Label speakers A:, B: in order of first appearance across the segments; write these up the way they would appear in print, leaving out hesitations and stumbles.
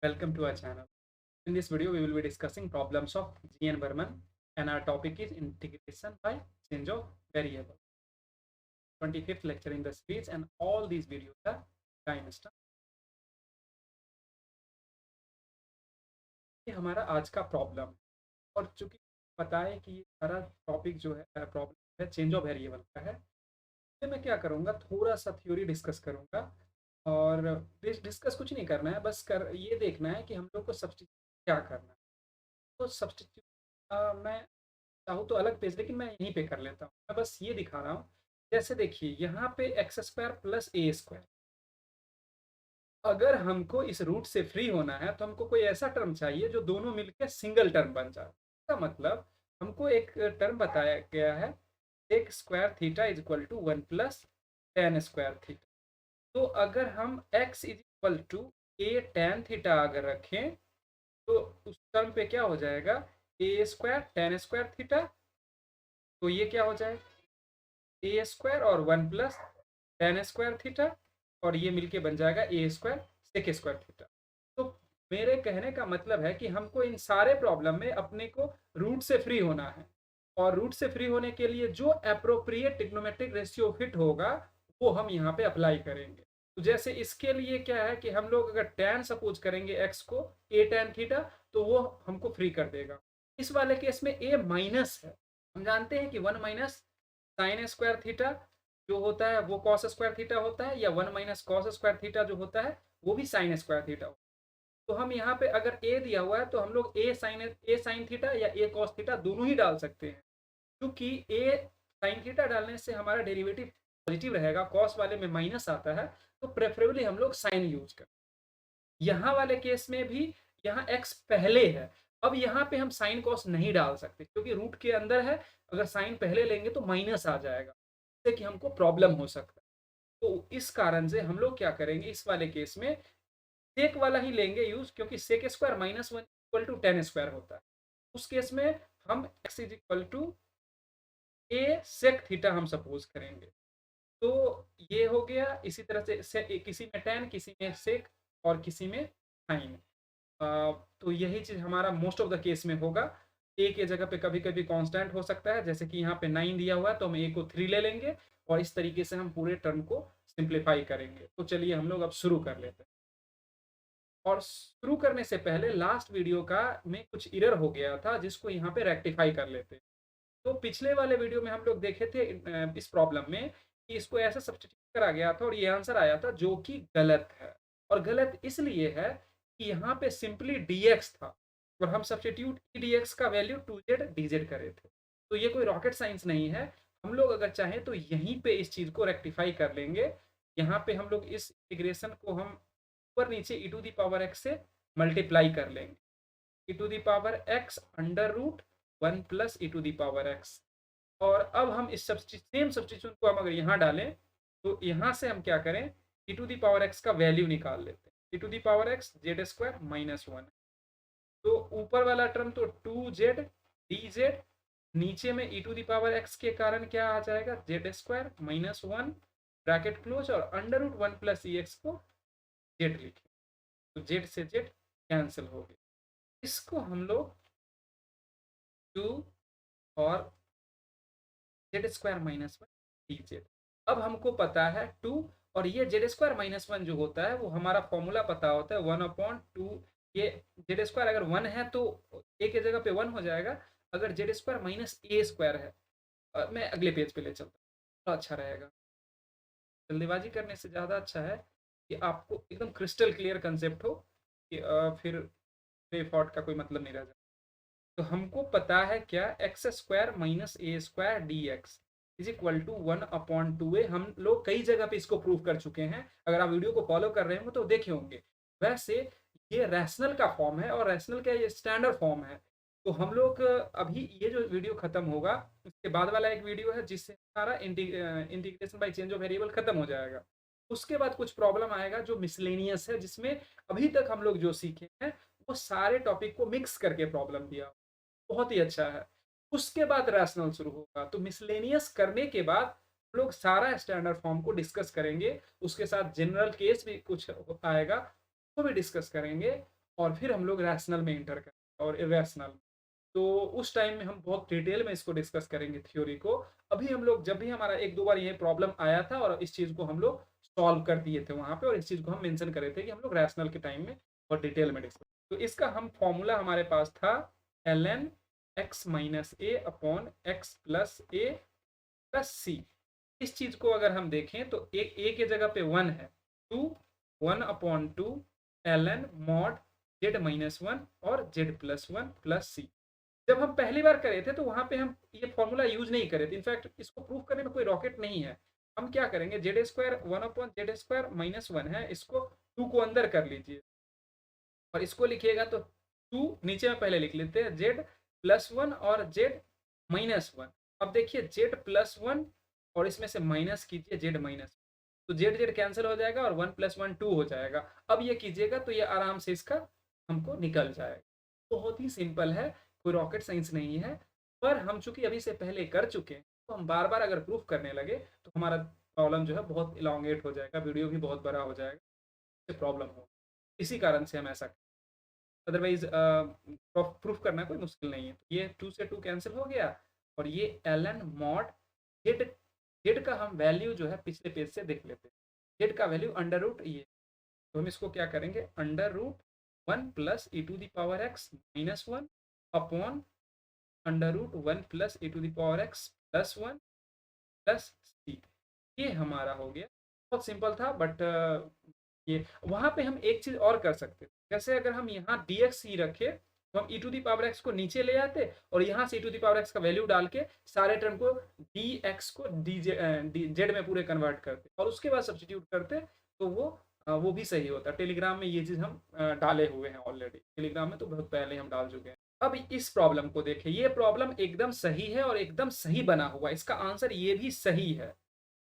A: Welcome to our channel. In this video, we will be discussing problems of G.N. Burman, and our topic is integration by change of variable. 25th lecture in the series, and all these videos are time stamp. ये हमारा आज का problem है, और चूंकि पता है कि ये सारा टॉपिक जो है प्रॉब्लम है चेंज ऑफ वेरिएबल का है, तो मैं क्या करूँगा, थोड़ा सा थ्योरी डिस्कस करूँगा। और डिस्कस कुछ नहीं करना है, बस ये देखना है कि हम लोग को सब्स्टिट्यूट क्या करना है। तो सब्स्टिट्यूट मैं चाहूँ तो अलग पेज, लेकिन मैं यहीं पे कर लेता हूँ। मैं बस ये दिखा रहा हूँ। जैसे देखिए यहाँ पे x square plus a square, अगर हमको इस रूट से फ्री होना है तो हमको कोई ऐसा टर्म चाहिए जो दोनों मिलकर सिंगल टर्म बन जाए। इसका मतलब हमको एक टर्म बताया गया है, एक square theta is equal to 1 plus tan square theta. तो अगर हम x is equal to A tan theta अगर रखें, तो उस टर्म पे क्या हो जाएगा, A square tan square theta. तो ये क्या हो जाएगा, ए स्क्वायर और 1 प्लस टेन स्क्वायर थीटा, और ये मिलके बन जाएगा A square sec square theta. तो मेरे कहने का मतलब है कि हमको इन सारे प्रॉब्लम में अपने को रूट से फ्री होना है, और रूट से फ्री होने के लिए जो अप्रोप्रिएट ट्रिग्नोमेट्रिक रेशियो फिट होगा वो हम यहाँ पे अप्लाई करेंगे। तो जैसे इसके लिए क्या है कि हम लोग अगर टेन सपोज करेंगे एक्स को ए टेन थीटा, तो वो हमको फ्री कर देगा। इस वाले केस में ए माइनस है, हम जानते हैं कि 1 माइनस साइन स्क्वायर थीटा जो होता है वो कॉस स्क्वायर थीटा होता है, या 1 माइनस कॉस स्क्वायर थीटा जो होता है वो भी साइन स्क्वायर थीटा होता है। तो हम यहाँ पे अगर ए दिया हुआ है तो हम लोग ए साइन थीटा या ए कॉस थीटा दोनों ही डाल सकते हैं, क्योंकि ए साइन थीटा डालने से हमारा डेरिवेटिव पॉजिटिव रहेगा, कॉस वाले में माइनस आता है, तो प्रेफरेबली हम लोग साइन यूज करें। यहाँ वाले केस में भी यहाँ एक्स पहले है, अब यहाँ पे हम साइन कॉस नहीं डाल सकते क्योंकि रूट के अंदर है, अगर साइन पहले लेंगे तो माइनस आ जाएगा, जिससे कि हमको प्रॉब्लम हो सकता है। तो इस कारण से हम लोग क्या करेंगे, इस वाले केस में सेक वाला ही लेंगे यूज, क्योंकि sec square minus 1 equal to tan square होता है। उस केस में हम x is equal to A sec theta हम सपोज करेंगे। तो ये हो गया। इसी तरह से किसी में टेन, किसी में सेक, और किसी में साइन। तो यही चीज हमारा मोस्ट ऑफ द केस में होगा। ए के जगह पे कभी कभी कांस्टेंट हो सकता है, जैसे कि यहाँ पे 9 दिया हुआ है तो हम ए को 3 ले लेंगे, और इस तरीके से हम पूरे टर्म को सिंप्लीफाई करेंगे। तो चलिए हम लोग अब शुरू कर लेते हैं। और शुरू करने से पहले लास्ट वीडियो का में कुछ एरर हो गया था, जिसको यहाँ पे रेक्टिफाई कर लेते हैं। तो पिछले वाले वीडियो में हम लोग देखे थे इस प्रॉब्लम में कि इसको ऐसा सब्स्टिट्यूट करा गया था और ये आंसर आया था, जो कि गलत है। और गलत इसलिए है कि यहाँ पे सिंपली dx था, और हम सब्स्टिट्यूट dx का वैल्यू 2z dz करे थे। तो ये कोई रॉकेट साइंस नहीं है। हम लोग अगर चाहें तो यहीं पे इस चीज को रेक्टिफाई कर लेंगे। यहाँ पे हम लोग इस इंटीग्रेशन को हम ऊपर नीचे e to the power x से मल्टीप्लाई कर लेंगे। e to the power x under root 1 plus e to the power x। और अब हम इस सेम सब्स्टिट्यूशन को हम अगर यहाँ डालें, तो यहाँ से हम क्या करें, e to the power x का वैल्यू निकाल लेते हैं। e to the power x Z square minus 1। तो ऊपर वाला टर्म तो 2z dz, नीचे में e to the power x के कारण क्या आ जाएगा, Z square minus 1 bracket close, और under root 1 plus E X को जेड लिखे, तो जेड से जेड कैंसिल हो गया। इसको हम लोग 2 और Z square minus 1 D Z. अब हमको पता है 2, और ये जेड स्क्वायर माइनस 1 जो होता है वो हमारा फॉर्मूला पता होता है 1/2। ये जेड स्क्वायर अगर 1 है तो ए के जगह पे 1 हो जाएगा, अगर जेड स्क्वायर माइनस ए स्क्वायर है। मैं अगले पेज पे ले चलता हूँ, तो अच्छा रहेगा। जल्दीबाजी करने से ज़्यादा अच्छा है कि आपको एकदम क्रिस्टल क्लियर कंसेप्ट हो, कि फिर बेफॉर्ट का कोई मतलब नहीं रह जाए। तो हमको पता है क्या, X square minus A square D x is equal to 1/2a। हम लोग कई जगह पे इसको प्रूव कर चुके हैं, अगर आप वीडियो को फॉलो कर रहे होंगे तो देखे होंगे। वैसे ये रैशनल का फॉर्म है, और रैशनल का ये स्टैंडर्ड फॉर्म है। तो हम लोग अभी ये जो वीडियो खत्म होगा, उसके बाद वाला एक वीडियो है जिससे सारा integration by change of variable खत्म हो जाएगा। उसके बाद कुछ प्रॉब्लम आएगा जो मिसलेनियस है, जिसमें अभी तक हम लोग जो सीखे हैं वो सारे टॉपिक को मिक्स करके प्रॉब्लम दिया, बहुत ही अच्छा है। उसके बाद रैशनल शुरू होगा। तो मिसलेनियस करने के बाद हम लोग सारा स्टैंडर्ड फॉर्म को डिस्कस करेंगे, उसके साथ जनरल केस भी कुछ आएगा, वो भी डिस्कस करेंगे। और फिर हम लोग रैशनल में इंटर करेंगे और इरेशनल। तो उस टाइम में हम बहुत डिटेल में इसको डिस्कस करेंगे थ्योरी को। अभी हम लोग जब भी हमारा एक दो बार ये प्रॉब्लम आया था और इस चीज़ को हम लोग सॉल्व कर दिए थे वहाँ पे, और इस चीज़ को हम मेंशन करे थे कि हम लोग रैशनल के टाइम में बहुत डिटेल में डिस्कस। तो इसका हम फॉर्मूला हमारे पास था एल एन एक्स माइनस ए अपॉन एक्स प्लस ए प्लस सी। इस चीज को अगर हम देखें तो एक ए के जगह पे वन है, two, one upon two L N mod Z minus one और Z plus one plus C. जब हम पहली बार करे थे तो वहां पे हम ये फॉर्मूला यूज नहीं करे थे। इनफैक्ट इसको प्रूव करने में कोई रॉकेट नहीं है। हम क्या करेंगे, Z square one upon Z square minus one है, इसको टू को अंदर कर लीजिए और इसको लिखिएगा तो टू नीचे में पहले लिख लेते हैं जेड प्लस वन और जेड माइनस वन। अब देखिए जेड प्लस वन और इसमें से माइनस कीजिए जेड माइनस, तो जेड जेड कैंसिल हो जाएगा और वन प्लस वन टू हो जाएगा। अब ये कीजिएगा तो ये आराम से इसका हमको निकल जाएगा। बहुत ही सिंपल है, कोई रॉकेट साइंस नहीं है। पर हम चूंकि अभी से पहले कर चुके हैं तो हम बार बार अगर प्रूफ करने लगे तो हमारा प्रॉब्लम जो है बहुत इलांगेट हो जाएगा, वीडियो भी बहुत बड़ा हो जाएगा, प्रॉब्लम हो। इसी कारण से हम ऐसा, अदरवाइज प्रूफ करना कोई मुश्किल नहीं है। तो ये टू से टू कैंसिल हो गया और ये L N mod Z, Z का हम वैल्यू जो है पिछले पेज से देख लेते हैं। जेड का वैल्यू अंडर रूट ये, तो हम इसको क्या करेंगे, under root one plus E to the power X minus one upon under root one plus E to the power X plus one plus सी। ये हमारा हो गया। बहुत सिंपल था, बट ये वहां पे हम एक चीज और कर सकते थे। जैसे अगर हम यहाँ dx ही रखे तो हम e to the power x को नीचे ले आते और यहाँ से e to the power x का वैल्यू डाल के सारे टर्म को dx को जेड में पूरे कन्वर्ट करते और उसके बाद सब्सटीट्यूट करते, तो वो भी सही होता। टेलीग्राम में ये चीज़ हम डाले हुए हैं ऑलरेडी, टेलीग्राम में तो बहुत पहले हम डाल चुके हैं। अब इस प्रॉब्लम को देखें, ये प्रॉब्लम एकदम सही है और एकदम सही बना हुआ, इसका आंसर ये भी सही है।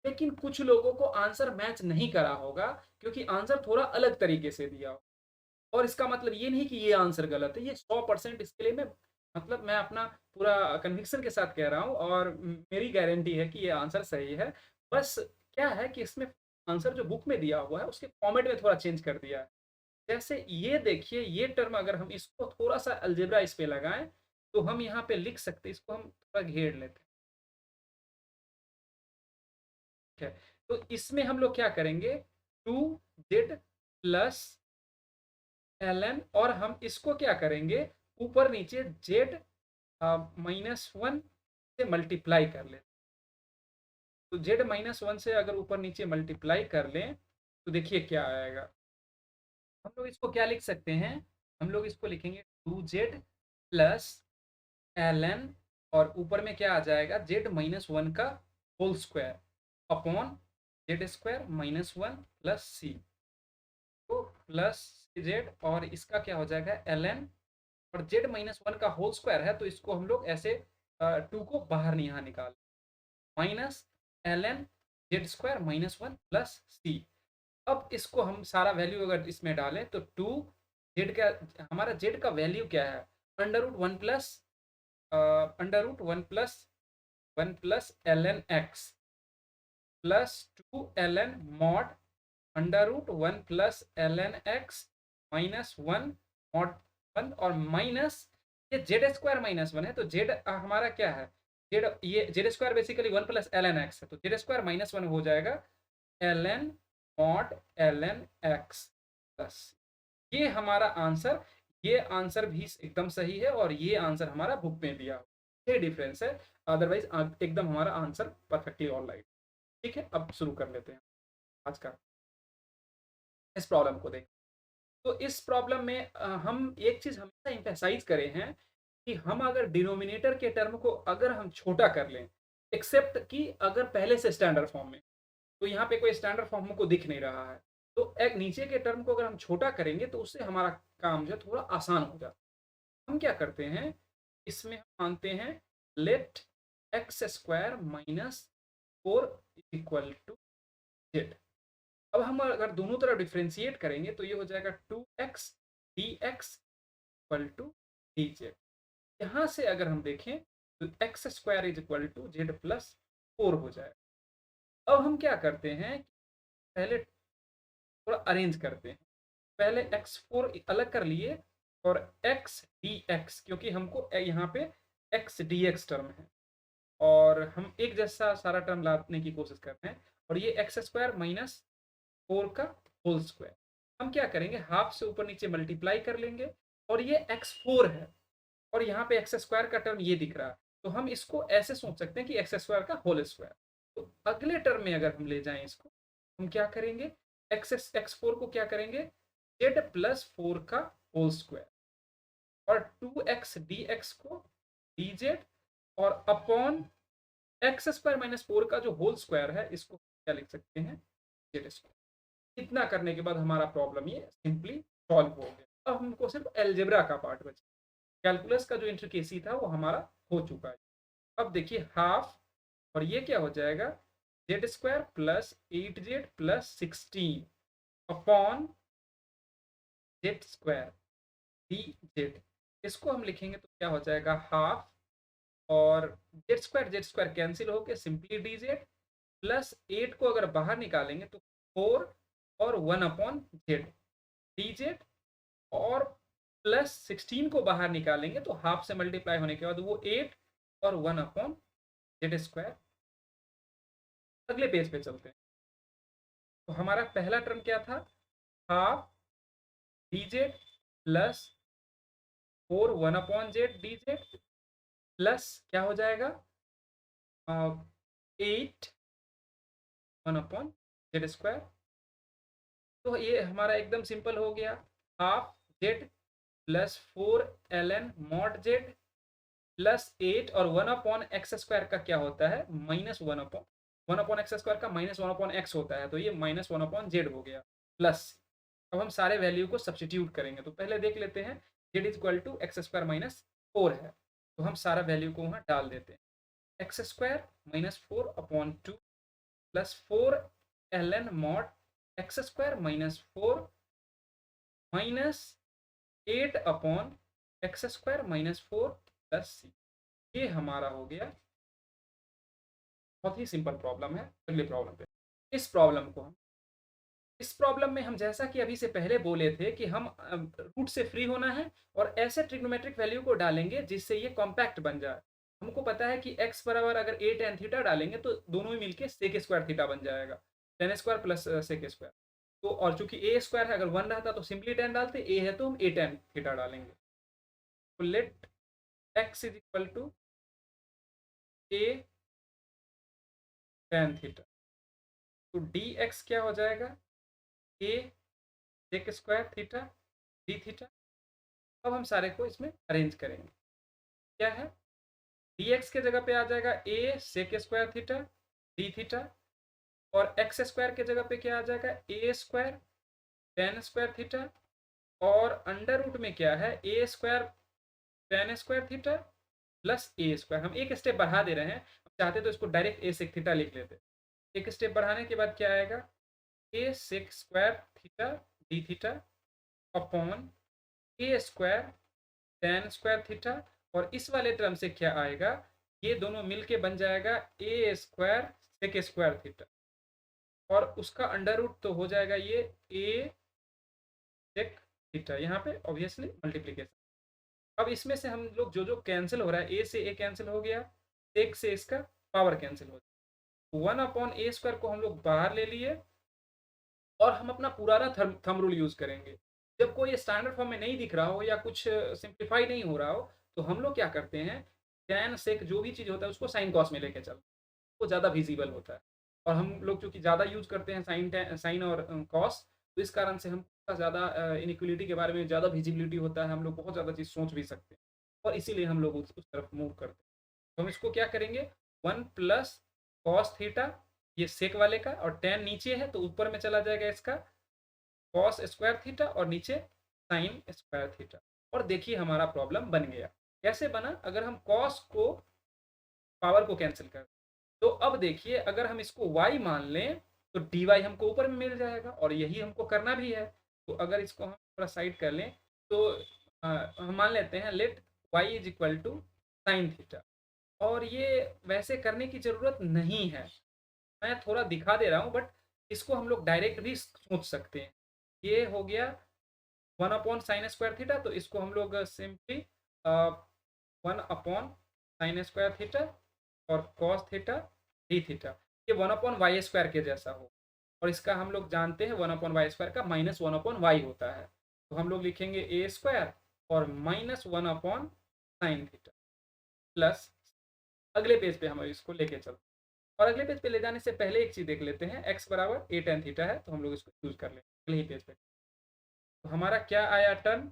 A: लेकिन कुछ लोगों को आंसर मैच नहीं करा होगा क्योंकि आंसर थोड़ा अलग तरीके से दिया हो। और इसका मतलब ये नहीं कि ये आंसर गलत है, ये 100% इसके लिए मैं अपना पूरा कन्विक्शन के साथ कह रहा हूँ और मेरी गारंटी है कि ये आंसर सही है। बस क्या है कि इसमें आंसर जो बुक में दिया हुआ है उसके फॉर्मेट में थोड़ा चेंज कर दिया है। जैसे ये देखिए, ये टर्म अगर हम इसको थोड़ा सा अलजेब्रा इस पे लगाएं तो हम यहाँ पे लिख सकते हैं, इसको हम थोड़ा घेर लेते हैं। ठीक है, तो इसमें हम लोग क्या करेंगे, two Z plus L N, और हम इसको क्या करेंगे, ऊपर नीचे जेड माइनस वन से मल्टीप्लाई कर लें। तो जेड माइनस वन से अगर ऊपर नीचे मल्टीप्लाई कर लें तो देखिए क्या आएगा। हम लोग इसको क्या लिख सकते हैं, हम लोग इसको लिखेंगे two Z plus L N और ऊपर में क्या आ जाएगा, जेड माइनस वन का whole square upon Z square minus one plus सी। तो प्लस जेड और इसका क्या हो जाएगा एल एन, और जेड माइनस वन का होल स्क्वायर है तो इसको हम लोग ऐसे टू को बाहर यहाँ निकाल, minus L N Z square minus one plus C. अब इसको हम सारा वैल्यू अगर इसमें डालें तो टू जेड का, हमारा जेड का वैल्यू क्या है, under root one plus one plus L N X plus two L N mod under root one plus L N X minus one mod one और माइनस ये जेड स्क्वायर माइनस वन है तो Z हमारा क्या है, Z, ये Z square basically one plus L N X है तो जेड स्क्वायर माइनस वन हो जाएगा L N mod L N X plus. ये हमारा आंसर, ये आंसर भी एकदम सही है और ये आंसर हमारा बुक में दिया, ये डिफरेंस है। अदरवाइज एकदम हमारा आंसर परफेक्टली ऑल राइट। ठीक है, अब शुरू कर लेते हैं आज का इस प्रॉब्लम को देख। तो इस प्रॉब्लम में हम एक चीज हमेशा एम्फेसाइज करे हैं कि हम अगर डिनोमिनेटर के टर्म को अगर हम छोटा कर लें, एक्सेप्ट कि अगर पहले से स्टैंडर्ड फॉर्म में, तो यहाँ पे कोई स्टैंडर्ड फॉर्म हमको दिख नहीं रहा है, तो एक नीचे के टर्म को अगर हम छोटा करेंगे तो उससे हमारा काम जो है थोड़ा आसान हो जाता है। हम क्या करते हैं, इसमें हम मानते हैं let X square minus four equal to Z. अब हम अगर दोनों तरफ डिफ्रेंशिएट करेंगे तो ये हो जाएगा two X D X equal to D Z. यहाँ से अगर हम देखें तो X square is equal to Z plus four हो जाएगा। अब हम क्या करते हैं, पहले थोड़ा अरेंज करते हैं। पहले x4 अलग कर लिए और x dx, क्योंकि हमको यहाँ पे x dx टर्म है और हम एक जैसा सारा टर्म लाने की कोशिश कर रहे हैं। और ये एक्स स्क्वायर माइनस 4 का होल स्क्वायर हम क्या करेंगे, हाफ से ऊपर नीचे मल्टीप्लाई कर लेंगे और ये x4 है और यहाँ पे एक्स स्क्वायर का टर्म ये दिख रहा है, तो हम इसको ऐसे सोच सकते हैं कि एक्स स्क्वायर का होल स्क्वायर। तो अगले टर्म में अगर हम ले जाएं इसको, हम क्या करेंगे, x4 को क्या करेंगे, z प्लस 4 का होल स्क्वायर और 2x dx को dz और अपॉन एक्स स्क्वायर माइनस 4 का जो होल स्क्वायर है इसको क्या लिख सकते हैं, जेड स्क्वायर। इतना करने के बाद हमारा प्रॉब्लम ये सिंपली सॉल्व हो गया। अब हमको सिर्फ एलजेब्रा का पार्ट बचा, कैलकुलस का जो इंट्रिकेसी था वो हमारा हो चुका है। अब देखिए हाफ और ये क्या हो जाएगा, Z square plus 8z plus 16 upon Z square D Z. इसको हम लिखेंगे तो क्या हो जाएगा, हाफ और जेड स्क्वायर कैंसिल होकर सिंपली डी जेड प्लस 8 को अगर बाहर निकालेंगे तो 4 और 1 अपॉन जेड डी जेड और प्लस 16 को बाहर निकालेंगे तो हाफ से मल्टीप्लाई होने के बाद वो 8 और 1 अपॉन जेड स्क्वायर। अगले पेज पे चलते हैं। तो हमारा पहला टर्म क्या था, half D Z plus 4 1 upon Z D Z plus क्या हो जाएगा 8 1 अपॉन जेड स्क्वायर। तो ये हमारा एकदम सिंपल हो गया, half Z plus 4 ln mod Z plus 8 और 1 अपॉन एक्स स्क्वायर का क्या होता है, माइनस 1 अपॉन एक्स स्क्वायर का माइनस 1 अपॉन एक्स होता है, तो ये माइनस 1 अपॉन जेड हो गया प्लस। अब हम सारे वैल्यू को सब्सटीट्यूट करेंगे, तो पहले देख लेते हैं, Z is equal to X square minus 4 है, तो हम सारा वैल्यू को वहाँ डाल देते हैं। X square minus 4 upon 2 plus 4 ln mod X square minus 4 minus 8 upon X square minus 4 plus सी। ये हमारा हो गया, बहुत ही सिंपल प्रॉब्लम है। अगले प्रॉब्लम पे, इस प्रॉब्लम में हम जैसा कि अभी से पहले बोले थे कि हम रूट से फ्री होना है और ऐसे ट्रिग्नोमेट्रिक वैल्यू को डालेंगे जिससे ये कॉम्पैक्ट बन जाए। हमको पता है कि x बराबर अगर a tan थीटा डालेंगे तो दोनों ही मिलके सेक स्क्वायर थीटा बन जाएगा, tan square plus sec square. तो और चूंकि a स्क्वायर है, अगर 1 रहता तो सिंपली tan डालते, a है तो हम a tan थीटा डालेंगे। तो let x is equal to a tan theta, तो dx क्या हो जाएगा, a sec square theta d theta. अब हम सारे को इसमें अरेंज करेंगे, क्या है, dx के जगह पे आ जाएगा a sec square theta d theta और एक्स स्क्वायर के जगह पे क्या आ जाएगा, a square tan square theta और अंडर रूट में क्या है, a square tan square theta plus a square. हम एक स्टेप बढ़ा दे रहे हैं, हम चाहते तो इसको डायरेक्ट a सेक थीटा लिख लेते। एक स्टेप बढ़ाने के बाद क्या आएगा, a sec square theta d theta upon a square tan square theta और इस वाले टर्म से क्या आएगा, ये दोनों मिलके बन जाएगा a square sec square theta और उसका अंडर रूट तो हो जाएगा ये a सेक थीटा, यहाँ पे ऑब्वियसली मल्टीप्लीकेशन। अब इसमें से हम लोग जो जो कैंसिल हो रहा है, a से a कैंसिल हो गया, एक से इसका पावर कैंसिल हो गया, 1 अपॉन a स्क्वायर को हम लोग बाहर ले लिए और हम अपना पुराना थंब रूल यूज करेंगे। जब कोई स्टैंडर्ड फॉर्म में नहीं दिख रहा हो या कुछ सिंप्लीफाई नहीं हो रहा हो तो हम लोग क्या करते हैं, टैन सेक जो भी चीज़ होता है उसको साइन कॉस में लेके चलते हैं, वो ज़्यादा विजिबल होता है। और हम लोग चूँकि ज़्यादा यूज करते हैं साइन और कॉस, तो इस कारण से हम ज़्यादा इनइक्वलिटी के बारे में ज़्यादा विजिबिलिटी होता है, हम लोग बहुत ज़्यादा चीज़ सोच भी सकते हैं और इसीलिए हम लोग उस तरफ मूव करते हैं। तो हम इसको क्या करेंगे, 1 प्लस कॉस थीटा ये सेक वाले का और tan नीचे है तो ऊपर में चला जाएगा इसका कॉस स्क्वायर थीटा और नीचे साइन स्क्वायर थीटा। और देखिए हमारा प्रॉब्लम बन गया। कैसे बना, अगर हम कॉस को पावर को कैंसिल कर, तो अब देखिए अगर हम इसको y मान लें तो dy हमको ऊपर में मिल जाएगा और यही हमको करना भी है। तो अगर इसको हम थोड़ा साइड कर लें तो हम मान लेते हैं let y is equal to sine theta, और ये वैसे करने की ज़रूरत नहीं है, मैं थोड़ा दिखा दे रहा हूँ, बट इसको हम लोग डायरेक्ट भी सोच सकते हैं। ये हो गया one upon sine square theta, तो इसको हम लोग simply one upon sine square theta और कॉस थीटा डी थीटा, ये वन अपॉन वाई स्क्वायर के जैसा हो, और इसका हम लोग जानते हैं वन अपॉन वाई स्क्वायर का माइनस वन अपॉन वाई होता है, तो हम लोग लिखेंगे ए स्क्वायर और minus one upon sine theta plus, अगले पेज पे हम इसको लेके चलते हैं। और अगले पेज पे ले जाने से पहले एक चीज देख लेते हैं, x बराबर ए टेन थीटा है, तो हम लोग इसको यूज कर लेंगे अगले ही पेज पे। तो हमारा क्या आया टर्म,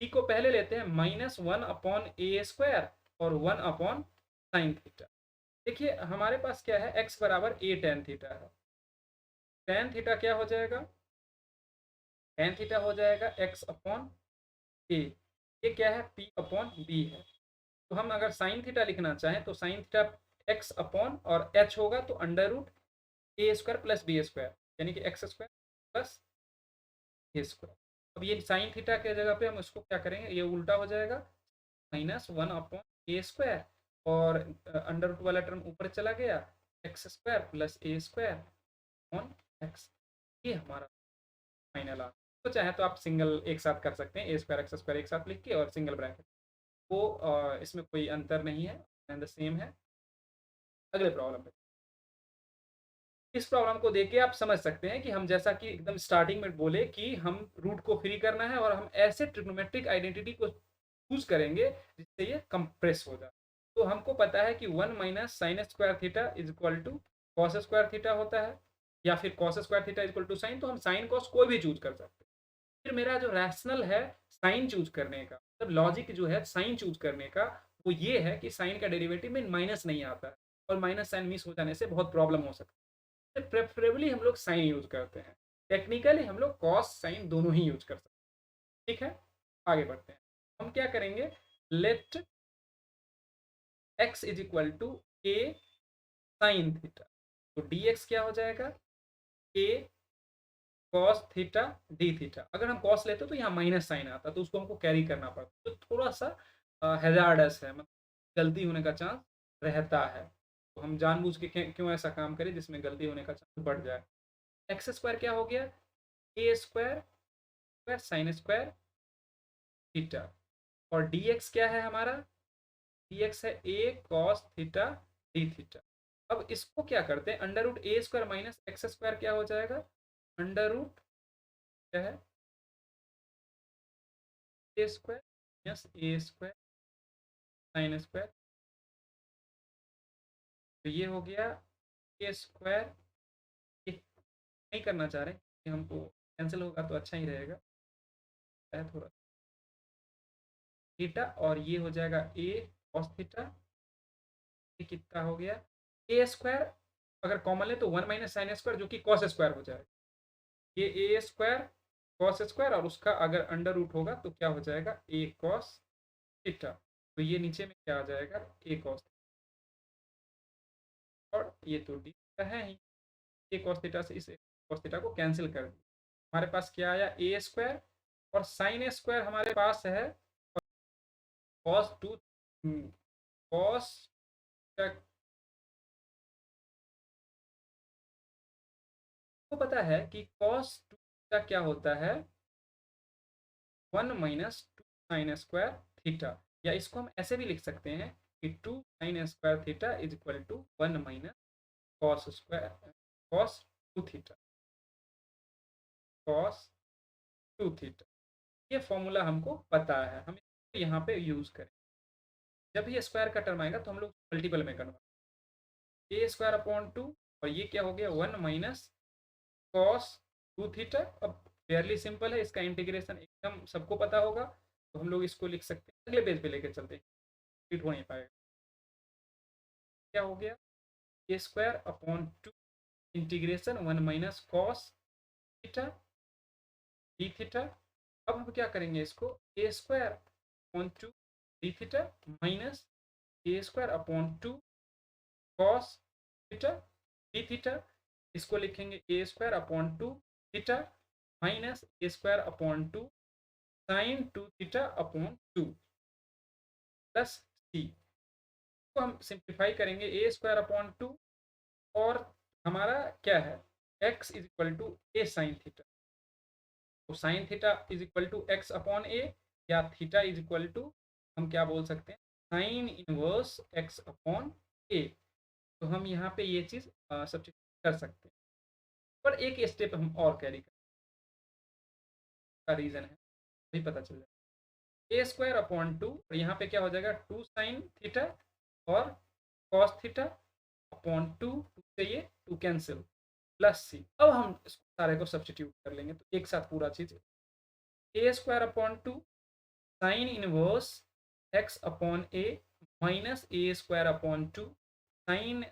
A: t को पहले लेते हैं minus one upon a square और वन अपॉन साइन थीटा। देखिए हमारे पास क्या है, x बराबर ए टेन थीटा है, टेन थीटा क्या हो जाएगा, टेन थीटा हो जाएगा x अपॉन ए, ये क्या है p अपॉन b है। तो हम अगर साइन थीटा लिखना चाहें तो साइन थीटा x अपॉन और h होगा, तो अंडर रूट ए स्क्वायर प्लस बी स्क्वायर, यानी कि x square plus a square. अब ये साइन थीटा के जगह पे हम इसको क्या करेंगे, ये उल्टा हो जाएगा, minus one upon a square और अंडर रूट वाला टर्म ऊपर चला गया, x square plus a square on x, ये हमारा फाइनल आंसर। तो चाहे तो आप सिंगल एक साथ कर सकते हैं, ए स्क्वायर एक्स स्क्वायर एक साथ लिख के और सिंगल ब्रैकेट, वो इसमें कोई अंतर नहीं है, एंड द सेम है। अगले प्रॉब्लम पे, इस प्रॉब्लम को देख के आप समझ सकते हैं कि हम जैसा कि एकदम स्टार्टिंग में बोले कि हम रूट को फ्री करना है और हम ऐसे ट्रिग्नोमेट्रिक आइडेंटिटी को चूज करेंगे जिससे ये कंप्रेस हो जाए। तो हमको पता है कि one minus sine square theta is equal to cos square theta होता है, या फिर cos square theta is equal to sine, तो हम साइन कॉस कोई भी चूज कर सकते हैं। फिर मेरा जो रैशनल है साइन चूज करने का, मतलब लॉजिक जो है साइन चूज करने का, वो ये है कि साइन का डेरिवेटिव में माइनस नहीं आता है, और माइनस साइन मिस हो जाने से बहुत प्रॉब्लम हो सकती है। प्रेफरेबली हम लोग साइन यूज करते हैं, टेक्निकली हम लोग कॉस साइन दोनों ही यूज कर सकते हैं। ठीक है, आगे बढ़ते हैं। हम क्या करेंगे, let x is equal to a sine theta, तो dx क्या हो जाएगा, a cos theta D theta. अगर हम कॉस लेते तो यहाँ माइनस साइन आता, तो उसको हमको कैरी करना पड़ता, तो थोड़ा सा हैजार्डस है, मतलब गलती होने का चांस रहता है, तो हम जानबूझ के क्यों ऐसा काम करें जिसमें गलती होने का चांस बढ़ जाए। एक्स स्क्वायर क्या हो गया, ए square square sine square theta, और dx क्या है हमारा, dx है a cos theta D theta. अब इसको क्या करते हैं, अंडर रूट ए स्क्वायर माइनस एक्स स्क्वायर क्या हो जाएगा, अंडर रूट क्या है, A square minus A square sine square, तो ये हो गया ए स्क्वायर, ये नहीं करना चाह रहे, ये हमको कैंसिल होगा तो अच्छा ही रहेगा, थोड़ा थीटा, और ये हो जाएगा ए कॉस थीटा, ये कितना हो गया, ए स्क्वायर अगर कॉमन ले तो वन माइनस साइन स्क्वायर जो कि कॉस स्क्वायर हो जाएगा, ये ए स्क्वायर कॉस स्क्वायर, और उसका अगर अंडर रूट होगा तो क्या हो जाएगा, ए कॉस थीटा, तो ये नीचे में क्या आ जाएगा, ए कॉस, और ये तो डी का है ही, ए कॉस थीटा से इस कॉस थीटा को कैंसिल कर दिया, हमारे पास क्या आया, ए स्क्वायर और साइन स्क्वायर हमारे पास है कॉस टू, कॉस को पता है कि कॉस टू का क्या होता है, one minus two sine square theta, या इसको हम ऐसे भी लिख सकते हैं कि two sine square theta is equal to one minus cos square cos two theta, cos two theta. ये फॉर्मूला हमको पता है, हम इसको यहाँ पे यूज करें, जब ये स्क्वायर का टर्म आएगा तो हम लोग मल्टीपल में कन्वर्ट, ए स्क्वायर अपॉन टू, और ये क्या हो गया, one minus cos two theta. अब फेयरली सिंपल है, इसका इंटीग्रेशन एकदम सबको पता होगा, तो हम लोग इसको लिख सकते हैं, अगले पेज पे लेके चलते हैं, फिट हो नहीं पाएगा, क्या हो गया, ए square upon two integration one minus cos theta D theta. अब हम क्या करेंगे, इसको a square upon two d theta minus A square upon two cos theta D theta, इसको लिखेंगे a square upon two theta minus A square upon two sine two theta upon two plus सी, तो हम simplify करेंगे ए square upon two, और हमारा क्या है, x is equal to a sine theta, तो sine theta is equal to x upon a, या theta is equal to, हम क्या बोल सकते हैं, साइन इनवर्स एक्स अपॉन ए। तो हम यहाँ पे ये चीज़ सब्स्टिट्यूट कर सकते हैं, पर एक स्टेप हम और कैरी करने का रीज़न है, भी पता चल जाए। ए स्क्वायर अपॉन टू, और यहाँ पे क्या हो जाएगा, टू साइन थीटा और cos theta upon two, two से ये टू कैंसिल, प्लस सी। अब हम इसको सारे को सब्स्टिट्यूट कर लेंगे तो एक साथ पूरा चीज़, a square upon two sine inverse x upon a minus A square upon two sine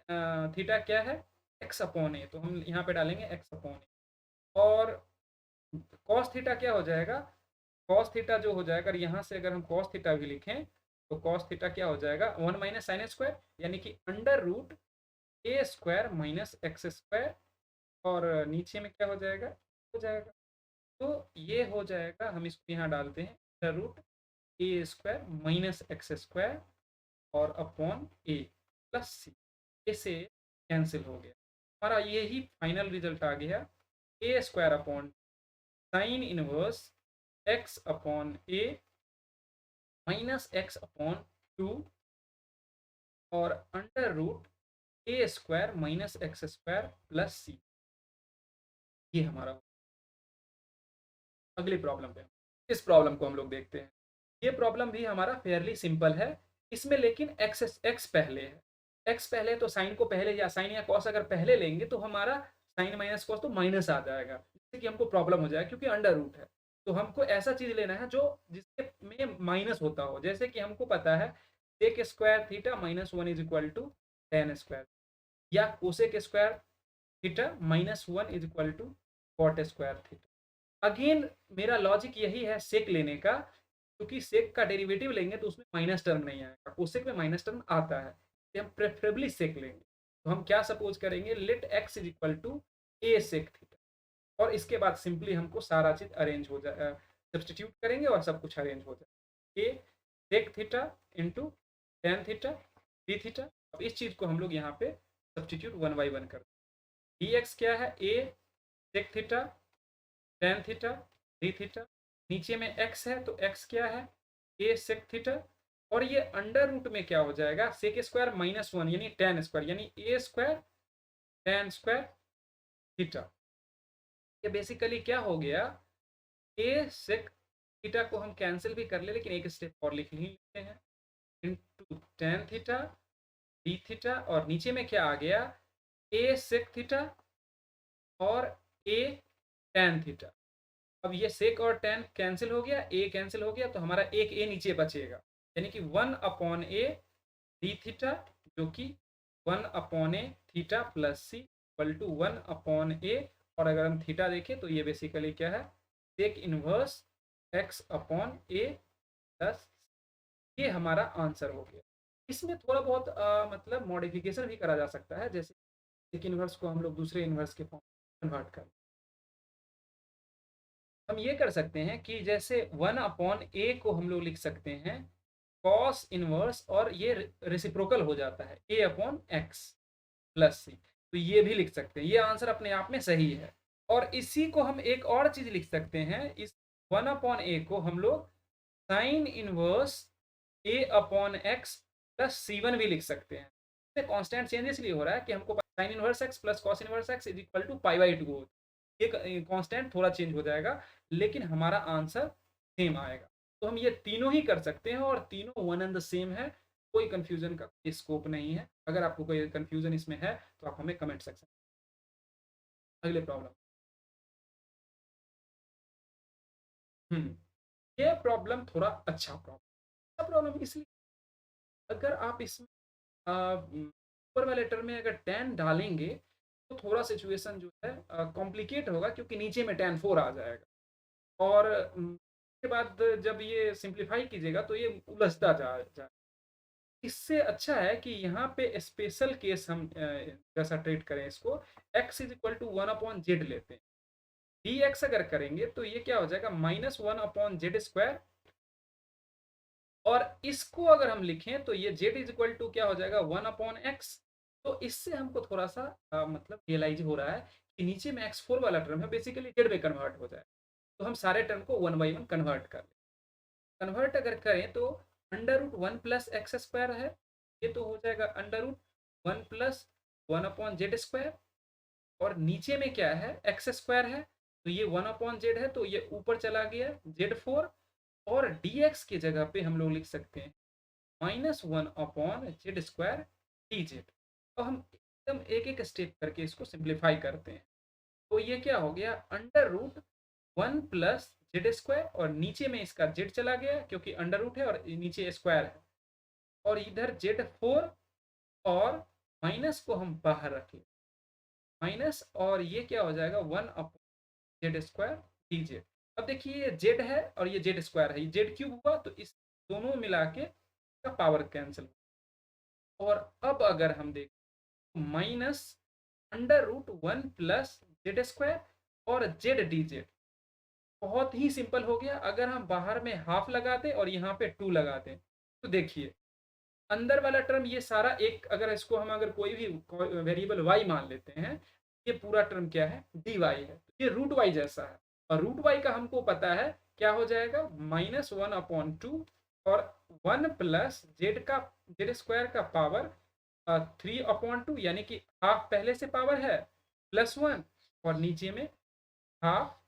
A: theta क्या है, एक्स अपॉन ए, तो हम यहाँ पे डालेंगे एक्स अपॉन ए। और कॉस थीटा क्या हो जाएगा, कॉस थीटा जो हो जाएगा, यहाँ से अगर हम कॉस थीटा भी लिखें तो कॉस थीटा क्या हो जाएगा, वन माइनस साइन स्क्वायर, यानी कि अंडर रूट ए स्क्वायर माइनस एक्स स्क्वायर, और नीचे में क्या हो जाएगा, तो ये हो जाएगा, हम इसको यहाँ डालते हैं अंडर रूट ए स्क्वायर माइनस एक्स स्क्वायर और अपॉन ए प्लस सी, इसे कैंसिल हो गया, हमारा यही फाइनल रिजल्ट आ गया, ए square upon sine inverse x upon a minus x upon two और अंडर रूट ए square minus x square plus सी। ये हमारा, अगली प्रॉब्लम पे, इस प्रॉब्लम को हम लोग देखते हैं। ये प्रॉब्लम भी हमारा फेयरली सिंपल है, इसमें लेकिन एक्स पहले है, एक्स पहले तो साइन को पहले, या साइन या कॉस अगर पहले लेंगे तो हमारा साइन माइनस कॉस तो माइनस आ जाएगा, जिससे कि हमको प्रॉब्लम हो जाएगा, क्योंकि अंडर रूट है। तो हमको ऐसा चीज लेना है जो जिसके में माइनस होता हो, जैसे कि हमको पता है sec square theta minus one is equal to tan square, या cosec square theta minus one is equal to cot square theta. Again मेरा लॉजिक यही है सेक लेने का, क्योंकि सेक का डेरिवेटिव लेंगे तो उसमें माइनस टर्म नहीं आएगा, कोसेक में माइनस टर्म आता है, तो हम प्रेफरेबली सेक लेंगे। तो हम क्या सपोज करेंगे, let x is equal to A sec theta, और इसके बाद सिंपली हमको सारा चीज अरेंज हो जाए, सब्सटीट्यूट करेंगे और सब कुछ अरेंज हो जाए, a sec theta into tan theta D theta. अब इस चीज को हम लोग यहाँ पे सब्सटीट्यूट वन बाई वन करते हैं। डी एक्स क्या है, a sec theta tan theta D theta, नीचे में x है तो x क्या है, a सेक थीटा, और ये अंडर रूट में क्या हो जाएगा, सेक स्क्वायर माइनस वन यानी टेन स्क्वायर, यानी a square tan square theta. ये बेसिकली क्या हो गया, a सेक थीटा को हम कैंसिल भी कर ले, लेकिन एक स्टेप और लिख लेते हैं, into tan theta D theta, और नीचे में क्या आ गया, a सेक थीटा और a टेन थीटा। अब ये सेक और टेन कैंसिल हो गया, ए कैंसिल हो गया, तो हमारा एक ए नीचे बचेगा, यानी कि one upon a d theta, जो कि one upon a theta plus c equal to one upon a, और अगर हम थीटा देखें तो ये बेसिकली क्या है, सेक इनवर्स एक्स अपॉन ए प्लस, ये हमारा आंसर हो गया। इसमें थोड़ा बहुत मतलब मॉडिफिकेशन भी करा जा सकता है, जैसे सेक इनवर्स को हम लोग दूसरे इनवर्स के फॉर्म कन्वर्ट कर, हम ये कर सकते हैं कि जैसे वन अपॉन ए को हम लोग लिख सकते हैं कॉस इनवर्स, और ये रेसिप्रोकल हो जाता है ए अपॉन एक्स प्लस सी, तो ये भी लिख सकते हैं, ये आंसर अपने आप में सही है। और इसी को हम एक और चीज लिख सकते हैं, इस वन अपॉन ए को हम लोग साइन इनवर्स ए अपॉन एक्स प्लस सी वन भी लिख सकते हैं। इसमें कॉन्स्टेंट चेंज इसलिए हो रहा है कि हमको sine inverse x plus cos inverse x is equal to pi by two, ये कांस्टेंट थोड़ा चेंज हो जाएगा, लेकिन हमारा आंसर सेम आएगा। तो हम ये तीनों ही कर सकते हैं, और तीनों वन एंड द सेम है, कोई कंफ्यूजन का स्कोप नहीं है। अगर आपको कोई कंफ्यूजन इसमें है तो आप हमें कमेंट सेक्शन। अगले प्रॉब्लम, ये प्रॉब्लम थोड़ा अच्छा प्रॉब्लम इसलिए, अगर आप इसमें ऊपर वाले टर्म में अगर टेन डालेंगे तो थोड़ा सिचुएशन जो है कॉम्प्लिकेट होगा, क्योंकि नीचे में टेन फोर आ जाएगा, और उसके बाद जब ये सिंप्लीफाई कीजिएगा तो ये उलझता जा इससे अच्छा है कि यहाँ पे स्पेशल केस हम जैसा ट्रीट करें इसको, x is equal to one upon z लेते हैं, डी एक्स अगर करेंगे तो ये क्या हो जाएगा, minus one upon Z square, और इसको अगर हम लिखें तो ये जेड इज इक्वल टू क्या हो जाएगा, वन अपॉन एक्स। तो इससे हमको थोड़ा सा मतलब रियलाइज हो रहा है कि नीचे में एक्स फोर वाला टर्म है बेसिकली जेड में कन्वर्ट हो जाए, तो हम सारे टर्म को 1/1 कन्वर्ट कर लें। कन्वर्ट अगर करें तो under root 1 plus x square है, ये तो हो जाएगा अंडर रूट 1 प्लस 1/z²। और नीचे में क्या है, एक्स स्क्वायर है, तो ये 1/z है, तो ये ऊपर चला गया z4। और dx की जगह पे हम लोग लिख सकते हैं -1/z² dz। अब हम एकदम एक एक स्टेप करके इसको सिंप्लीफाई करते हैं। तो ये क्या हो गया, अंडर रूट 1 प्लस z² और नीचे में इसका z चला गया क्योंकि अंडर रूट है और नीचे स्क्वायर है, और इधर z4 और माइनस को हम बाहर रखें माइनस, और ये क्या हो जाएगा 1/z² dz। अब देखिए ये z है और ये z² है, ये z³ हुआ, तो इस दोनों मिला के का पावर कैंसिल। और अब अगर हम देखें minus under root 1 plus z² और z dz, बहुत ही सिंपल हो गया। अगर हम बाहर में हाफ लगा दें और यहाँ पे 2 लगा दें, तो देखिए अंदर वाला टर्म ये सारा एक, अगर इसको हम अगर कोई भी वेरिएबल y मान लेते हैं, ये पूरा टर्म क्या है, dy है, तो ये रूट y जैसा है। और रूट y का हमको पता है क्या हो जाएगा, -1/2 और 1 प्लस z² का पावर 3/2, यानी कि हाफ पहले से पावर है +1 और नीचे में हाफ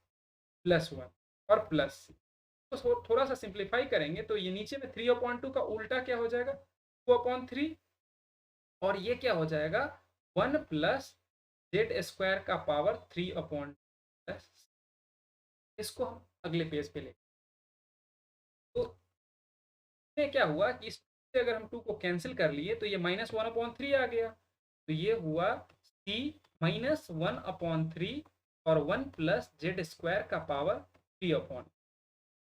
A: +1 और प्लस। तो थोड़ा सा सिंप्लीफाई करेंगे तो ये नीचे में 3/2 का उल्टा क्या हो जाएगा, 2/3, और ये क्या हो जाएगा 1 प्लस z² का पावर 3/, इसको हम अगले पेज पे ले। तो इसमें क्या हुआ कि इससे अगर हम 2 को कैंसिल कर लिए तो ये -1/3 आ गया, तो ये हुआ c -1/3 और 1 प्लस z² का पावर 3/,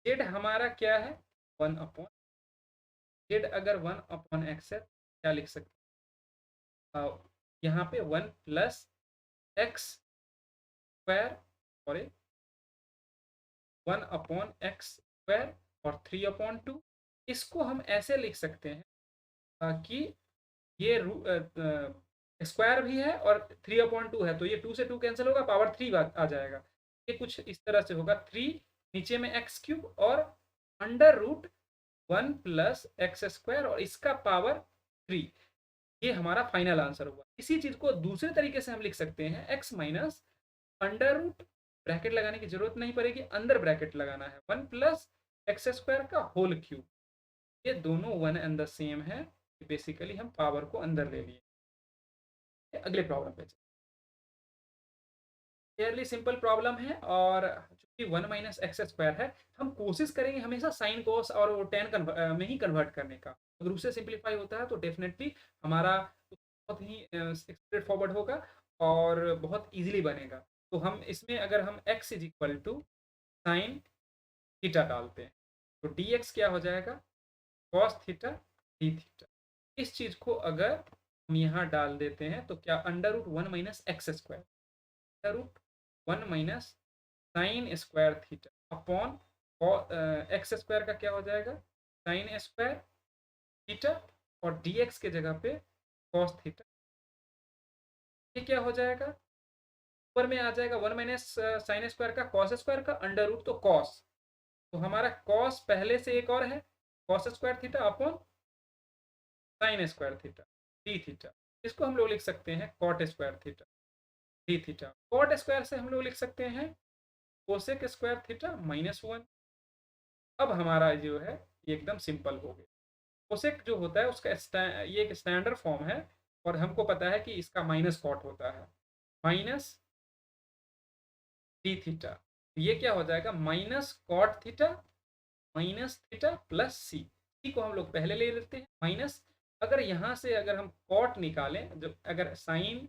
A: z हमारा क्या है 1/, z अगर 1/x है क्या लिख सकते हैं, यहाँ पे 1 प्लस x² और 1/x² और 3/2। इसको हम ऐसे लिख सकते हैं कि ये स्क्वायर भी है और 3/2 है, तो ये 2 से 2 कैंसिल होगा, पावर 3 आ जाएगा। ये कुछ इस तरह से होगा 3 नीचे में x³ और अंडर रूट 1 प्लस x² और इसका पावर 3। ये हमारा फाइनल आंसर हुआ। इसी चीज को दूसरे तरीके से हम लिख सकते हैं x minus under root, bracket लगाने की जरूरत नहीं पड़ेगी, अंदर ब्रैकेट लगाना है, 1 प्लस x² का होल क्यूब। ये दोनों वन एंड द सेम है, बेसिकली हम पावर को अंदर ले लिए। अगले प्रॉब्लम पे फेयरली सिंपल प्रॉब्लम है, और चूंकि 1 माइनस x² है, हम कोशिश करेंगे हमेशा साइन कोस और टेन में ही कन्वर्ट करने का। अगर उससे सिंप्लीफाई होता है तो डेफिनेटली हमारा बहुत ही स्ट्रेट फॉरवर्ड होगा और बहुत इजीली बनेगा। तो हम इसमें अगर हम x is equal to sine theta डालते हैं तो dx क्या हो जाएगा, कॉस थीटा डी थीटा। इस चीज को अगर हम यहाँ डाल देते हैं तो क्या under root 1 minus x², under root 1 minus sine square theta upon x² का क्या हो जाएगा साइन स्क्वायर थीटा, और dx के जगह पे कॉस थीटा। ये क्या हो जाएगा, ऊपर में आ जाएगा 1 माइनस साइन स्क्वायर का कॉस स्क्वायर का अंडर रूट, तो कॉस, तो हमारा कॉस पहले से एक और है cos square theta upon sine square theta D theta. इसको हम लोग लिख सकते हैं cot square theta D theta. Cot square से हम लोग लिख सकते हैं कोसेक स्क्वायर थीटा -1। अब हमारा जो है ये एकदम सिंपल हो गया। कोसेक जो होता है उसका ये एक स्टैंडर्ड फॉर्म है, और हमको पता है कि इसका माइनस कॉट होता है, माइनस डी थीटा। ये क्या हो जाएगा minus cot theta minus theta plus c को हम लोग पहले ले लेते हैं माइनस। अगर यहाँ से अगर हम कॉट निकालें, जो अगर sine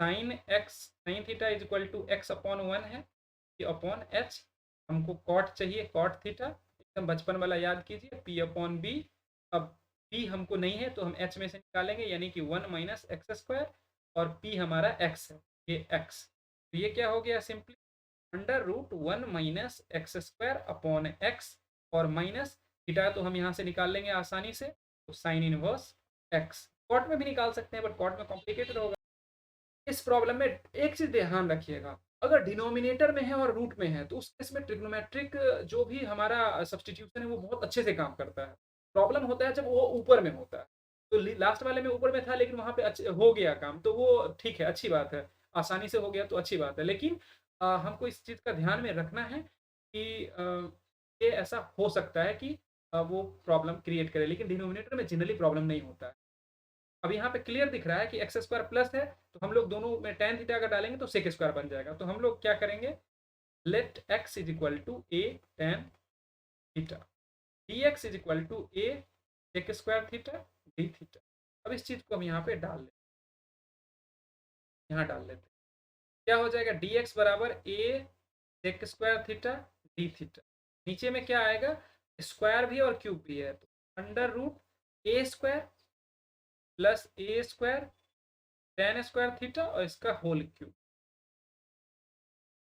A: sine theta is equal to x/1 है, ये अपॉन एच, हमको कॉट चाहिए कॉट थीटा, एकदम बचपन वाला याद कीजिए p/b। अब p हमको नहीं है तो हम h में से निकालेंगे, यानी कि 1 माइनस x² और p हमारा x है, ये x। तो ये क्या हो गया simply under root 1 minus x² upon x, और माइनस थीटा तो हम यहाँ से निकाल लेंगे आसानी से, तो साइन इनवर्स x। कॉट में भी निकाल सकते हैं बट कॉट में कॉम्प्लिकेटेड होगा। इस प्रॉब्लम में एक चीज ध्यान रखिएगा, अगर डिनोमिनेटर में है और रूट में है तो उस केस में ट्रिग्नोमेट्रिक जो भी हमारा सब्सटीट्यूशन है वो बहुत अच्छे से काम करता है। प्रॉब्लम होता है जब वो ऊपर में होता है। तो लास्ट वाले में ऊपर में था लेकिन वहां पे हो गया काम, तो वो ठीक है, अच्छी बात है। आसानी से हो गया तो अच्छी बात है, लेकिन हमको इस चीज़ का ध्यान में रखना है कि ये ऐसा हो सकता है कि वो प्रॉब्लम क्रिएट करे, लेकिन डिनोमिनेटर में जनरली प्रॉब्लम नहीं होता है। अब यहाँ पे क्लियर दिख रहा है कि एक्स स्क्वायर प्लस है, तो हम लोग दोनों में टेन थीटा अगर डालेंगे तो सेक स्क्वायर बन जाएगा। तो हम लोग क्या करेंगे, let x is equal to A tan theta, d x is equal to A sec square theta D theta. अब इस चीज को हम यहाँ पे डाल लेते, यहाँ डाल लेते हैं। क्या हो जाएगा, डी एक्स बराबर a sec square theta D theta. नीचे में क्या आएगा, स्क्वायर भी और क्यूब भी है, तो under root A square plus a square tan square theta और इसका होल क्यूब।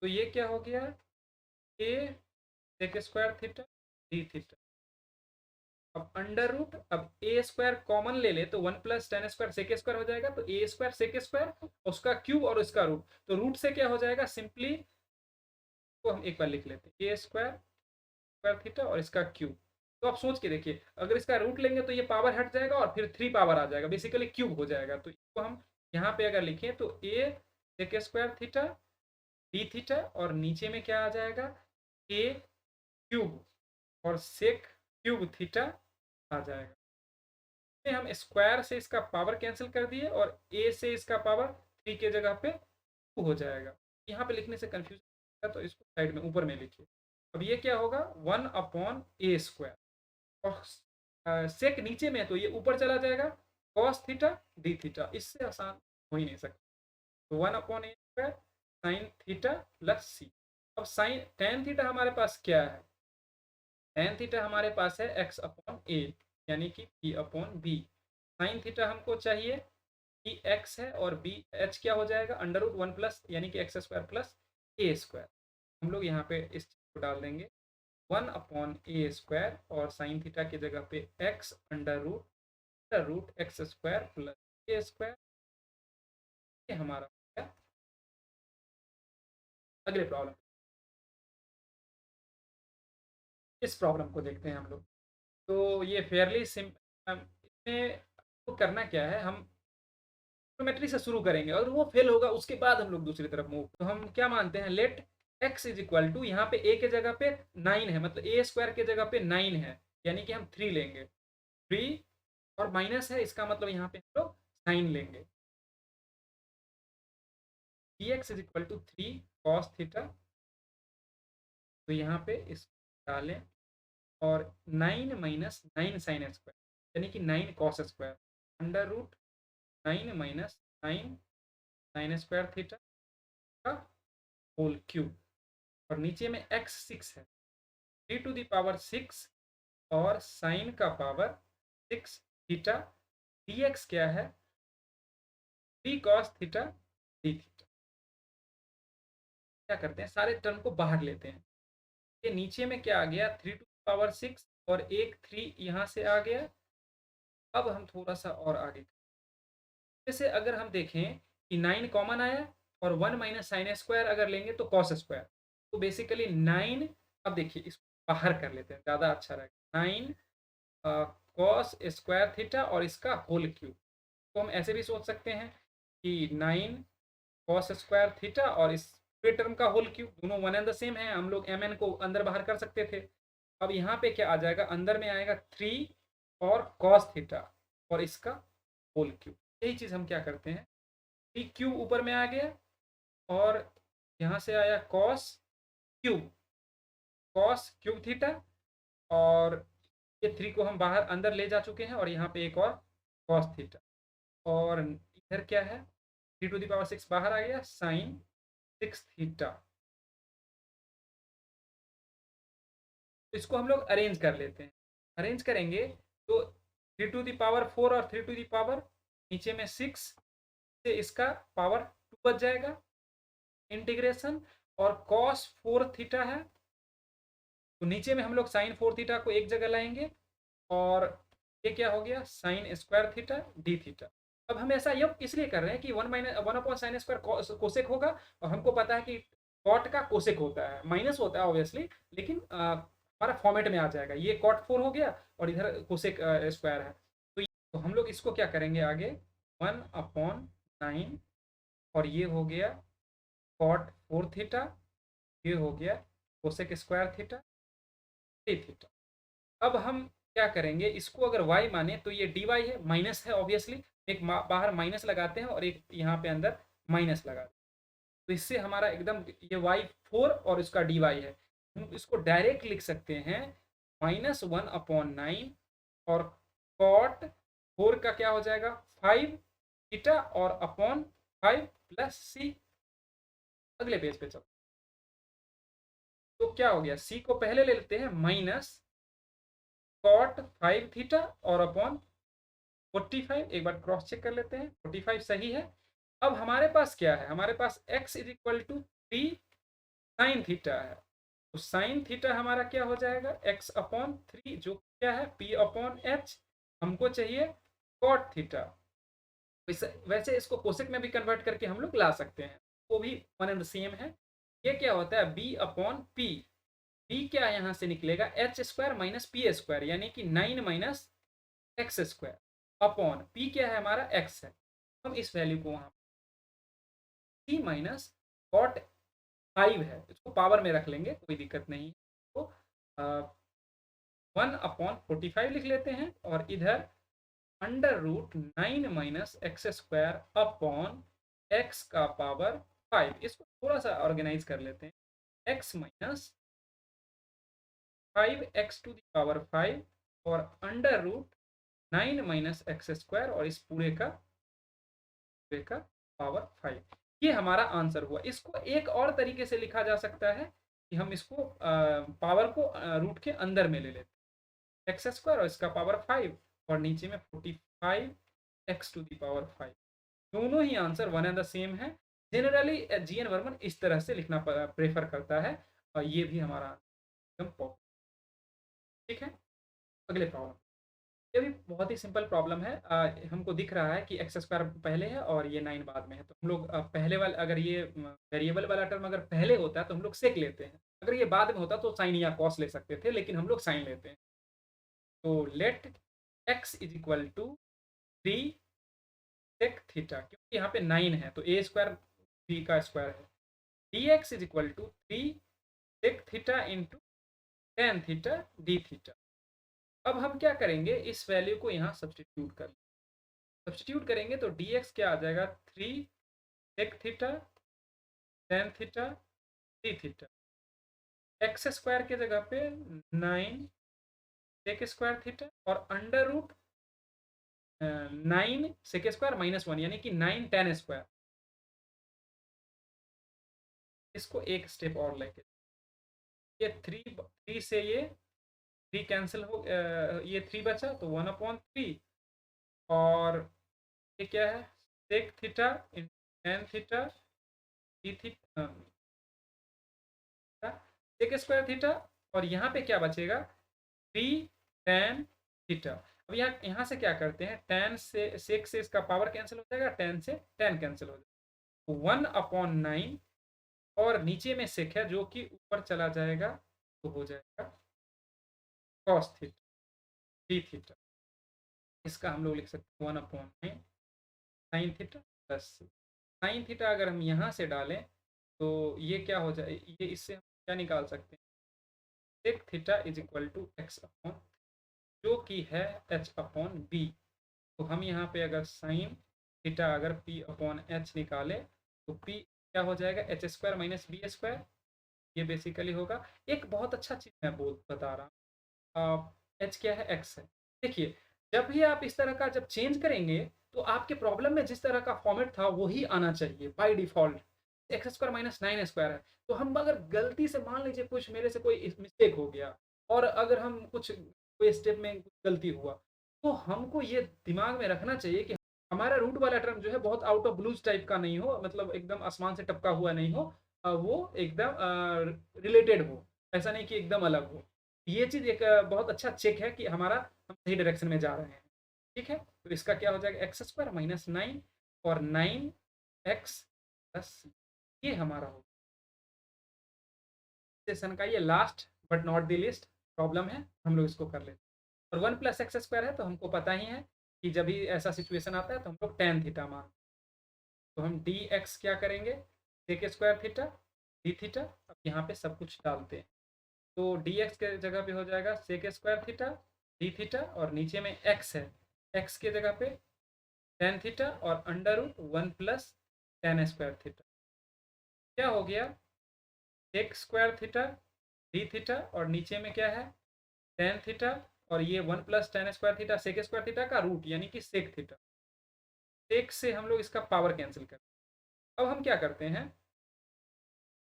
A: तो ये क्या हो गया, a sec square theta D theta. अब अंडर रूट, अब ए स्क्वायर कॉमन ले ले तो one plus tan square sec square हो जाएगा, तो ए स्क्वायर सेक स्क्वायर उसका क्यूब और उसका रूट, तो रूट से क्या हो जाएगा, सिंपली को हम एक बार लिख लेते हैं, ए स्क्वायर स्क्वायर थीटा और इसका क्यूब। तो आप सोच के देखिए, अगर इसका रूट लेंगे तो ये पावर हट जाएगा और फिर थ्री पावर आ जाएगा, बेसिकली क्यूब हो जाएगा। तो इसको हम यहाँ पे अगर लिखें तो a sec square theta D theta और नीचे में क्या आ जाएगा, ए क्यूब और सेक क्यूब थीटा आ जाएगा। हम स्क्वायर से इसका पावर कैंसिल कर दिए और ए से इसका पावर थ्री के जगह पे टू हो जाएगा। यहाँ पे लिखने से कंफ्यूज है तो इसको साइड में ऊपर में लिखिए। अब ये क्या होगा, वन अपॉन ए स्क्वायर, और सेक नीचे में है तो ये ऊपर चला जाएगा, कॉस थीटा डी थीटा। इससे आसान हो ही नहीं सकता। तो one upon a square sine theta plus C. अब साइन टेन थीटा हमारे पास क्या है, टेन थीटा हमारे पास है एक्स अपॉन ए यानी कि p upon b. Sine theta हमको चाहिए कि एक्स है और बी एच क्या हो जाएगा, अंडर रूट वन प्लस यानी कि x square plus a square. हम लोग यहाँ पे इस चीज को डाल देंगे, वन अपॉन ए स्क्वायर और साइन थीटा की जगह पे x under root x square plus a square. ये हमारा हो गया। अगले प्रॉब्लम, इस प्रॉब्लम को देखते हैं हम लोग। तो ये फेयरली इसमें तो करना क्या है, हम ज्योमेट्री से शुरू करेंगे और वो फेल होगा उसके बाद हम लोग दूसरी तरफ मूव। तो हम क्या मानते हैं, let x is equal to, यहाँ पे ए के जगह पे नाइन है, मतलब ए स्क्वायर के जगह पे नाइन है, यानी कि हम थ्री लेंगे, थ्री और माइनस है, इसका मतलब यहाँ पे हम लोग साइन लेंगे। D x is equal to three cos theta, तो यहाँ पे इस डालें और nine minus nine sine square यानी कि nine cos square, under root nine minus nine sine square theta का होल क्यूब। और नीचे में एक्स सिक्स है, three to the power six और साइन का power six theta, d x क्या है, three cos theta D theta. क्या करते हैं, सारे टर्म को बाहर लेते हैं। ये नीचे में क्या आ गया, थ्री टू पावर सिक्स और एक थ्री यहाँ से आ गया। अब हम थोड़ा सा और आगे, जैसे अगर हम देखें कि नाइन कॉमन आया और वन माइनस साइन स्क्वायर अगर लेंगे तो कॉस स्क्वायर, तो बेसिकली नाइन, अब देखिए इसको बाहर कर लेते हैं, ज़्यादा अच्छा रहेगा, नाइन कॉस स्क्वायर थीटा और इसका होल क्यूब। तो हम ऐसे भी सोच सकते हैं कि नाइन कॉस स्क्वायर थीटा और इस पूरे टर्म का होल क्यूब, दोनों वन एंड द सेम है, हम लोग एम एन को अंदर बाहर कर सकते थे। अब यहाँ पे क्या आ जाएगा, अंदर में आएगा थ्री और कॉस थीटा और इसका होल क्यूब। यही चीज़ हम क्या करते हैं, थ्री क्यूब ऊपर में आ गया और यहाँ से आया कॉस क्यूब थीटा, और ये थ्री को हम बाहर अंदर ले जा चुके हैं और यहाँ पे एक और कॉस थीटा, और इधर क्या है, three to the power six बाहर आ गया, साइन सिक्स थीटा। तो इसको हम लोग अरेंज कर लेते हैं। अरेंज करेंगे तो three to the power four और थ्री टू द पावर नीचे में सिक्स से इसका पावर टू बच जाएगा, इंटीग्रेशन, और कॉस फोर थीटा है तो नीचे में हम लोग साइन फोर थीटा को एक जगह लाएंगे और ये क्या हो गया, sign square theta D theta. अब हम ऐसा ये इसलिए कर रहे हैं कि one upon sine square cosec होगा और हमको पता है कि कॉट का कोसेक होता है, माइनस होता है ऑब्वियसली, लेकिन हमारा फॉर्मेट में आ जाएगा। ये कॉट 4 हो गया और इधर कोसेक स्क्वायर है। तो हम लोग इसको क्या करेंगे आगे, 1/9 और ये हो गया कॉट 4 थीटा, ये हो गया कोसेक स्क्वायर थीटा 3 थीटा। अब हम क्या करेंगे, इसको अगर y माने तो ये dy है, माइनस है ऑब्वियसली, एक बाहर माइनस लगाते हैं और एक यहाँ पे अंदर माइनस लगाते हैं। तो इससे हमारा एकदम ये y4 और इसका dy है। हम इसको डायरेक्ट लिख सकते हैं -1/9 और कॉट 4 का क्या हो जाएगा 5 थीटा और अपॉन 5 प्लस सी। अगले पेज पे चलो, तो क्या हो गया, सी को पहले ले लेते हैं माइनस कॉट 5 थीटा और अपॉन 45, एक बार क्रॉस चेक कर लेते हैं, 45 सही है। अब हमारे पास क्या है, हमारे पास x is equal to 3 sine theta है। तो साइन थीटा हमारा क्या हो जाएगा x/3, जो क्या है p/h। हमको चाहिए कॉट थीटा। वैसे इसको कोसेक में भी कन्वर्ट करके हम लोग ला सकते हैं, वो भी वन एंड सेम है। ये क्या होता है b/p। p क्या यहाँ से निकलेगा h square minus P square, यानी कि 9 minus x square upon p क्या है हमारा x है। हम इस वैल्यू को वहाँ सी माइनस कॉट 5 है, इसको पावर में रख लेंगे, कोई दिक्कत नहीं। तो 1/45 लिख लेते हैं और इधर √9 minus x square upon x का पावर 5। इसको थोड़ा सा ऑर्गेनाइज कर लेते हैं, x माइनस 5x⁵ और √9 माइनस एक्स स्क्वायर और इस पूरे का पावर 5। ये हमारा आंसर हुआ। इसको एक और तरीके से लिखा जा सकता है कि हम इसको पावर को रूट के अंदर में ले लेते हैं, x² और इसका पावर 5 और नीचे में 45x⁵। दोनों ही answer one and the same है। जनरली GN वर्मन इस तरह से लिखना प्रेफर करता है और ये भी हमारा एकदम ठीक है। अगले प्रॉब्लम, ये भी बहुत ही सिंपल प्रॉब्लम है। हमको दिख रहा है कि एक्स स्क्वायर पहले है और ये 9 बाद में है, तो हम लोग पहले वाले, अगर ये वेरिएबल वाला टर्म अगर पहले होता है तो हम लोग सेक लेते हैं, अगर ये बाद में होता तो साइन या कॉस ले सकते थे, लेकिन हम लोग साइन लेते हैं। तो let x is equal to 3 sec theta, क्योंकि यहाँ पे 9 है तो a स्क्वायर 3 का स्क्वायर है, dx is equal to 3 sec theta into tan theta D theta. अब हम क्या करेंगे, इस वैल्यू को यहाँ सब्सटीट्यूट करेंगे तो dx क्या आ जाएगा 3 sec theta tan theta D theta, x square के जगह पे 9 सेक स्क्वायर थीटा और √9 सेक स्क्वायर -1 यानी कि 9 टेन स्क्वायर। इसको एक स्टेप और लेके, ये 3 से ये 3 कैंसिल हो, ये 3 बचा तो 1/3 और ये क्या है sec theta tan theta D theta sec square theta और यहाँ पे क्या बचेगा 3 टेन थीटा। अब यहाँ से क्या करते हैं, टेन से सेक से इसका पावर कैंसिल हो जाएगा, टेन से टेन कैंसिल हो जाएगा, 1/9 और नीचे में सेक है जो कि ऊपर चला जाएगा तो हो जाएगा कॉस थीटा डी थीटा। इसका हम लोग लिख सकते हैं 1/9 sine theta plus sine theta. अगर हम यहाँ से डालें तो ये क्या हो जाए, ये इससे हम क्या निकाल सकते हैं, sec theta is equal to x upon जो कि है h/b। तो हम यहाँ पे अगर साइन थीटा अगर p/h निकाले तो p क्या हो जाएगा h² माइनस बी स्क्वायर, ये बेसिकली होगा। एक बहुत अच्छा चीज़ मैं बता रहा हूँ, h क्या है x है। देखिए जब भी आप इस तरह का जब चेंज करेंगे तो आपके प्रॉब्लम में जिस तरह का फॉर्मेट था वही आना चाहिए बाय डिफ़ॉल्ट। x² माइनस 9² है, तो हम अगर गलती से मान लीजिए कुछ मेरे से कोई मिस्टेक हो गया और अगर हम कुछ कोई स्टेप में गलती हुआ तो हमको ये दिमाग में रखना चाहिए कि हमारा रूट वाला टर्म जो है बहुत आउट ऑफ ब्लूज टाइप का नहीं हो, मतलब एकदम आसमान से टपका हुआ नहीं हो, वो एकदम रिलेटेड हो, ऐसा नहीं कि एकदम अलग हो। ये चीज़ एक बहुत अच्छा चेक है कि हमारा हम सही डायरेक्शन में जा रहे हैं। ठीक है, तो इसका क्या हो जाएगा x² माइनस 9 और 9x प्लस ये हमारा होगा। सेशन का ये last but not the least problem है, हम लोग इसको कर लेते हैं। और 1 प्लस एक्स स्क्वायर है तो हमको पता ही है कि जब भी ऐसा सिचुएशन आता है तो हम लोग टेन थीटा मान, तो हम डी एक्स क्या करेंगे, sec square theta D theta. अब यहाँ पे सब कुछ डालते हैं, तो डी एक्स के जगह पे हो जाएगा sec square theta D theta, और नीचे में एक्स है, एक्स के जगह पे टेन थीटा और under root 1 plus tan square theta. क्या हो गया, sec square theta D theta और नीचे में क्या है टेन थीटा, और ये 1 plus tan square theta sec square theta का रूट यानी कि सेक थीटा। सेक से हम लोग इसका पावर कैंसिल करते हैं। अब हम क्या करते हैं,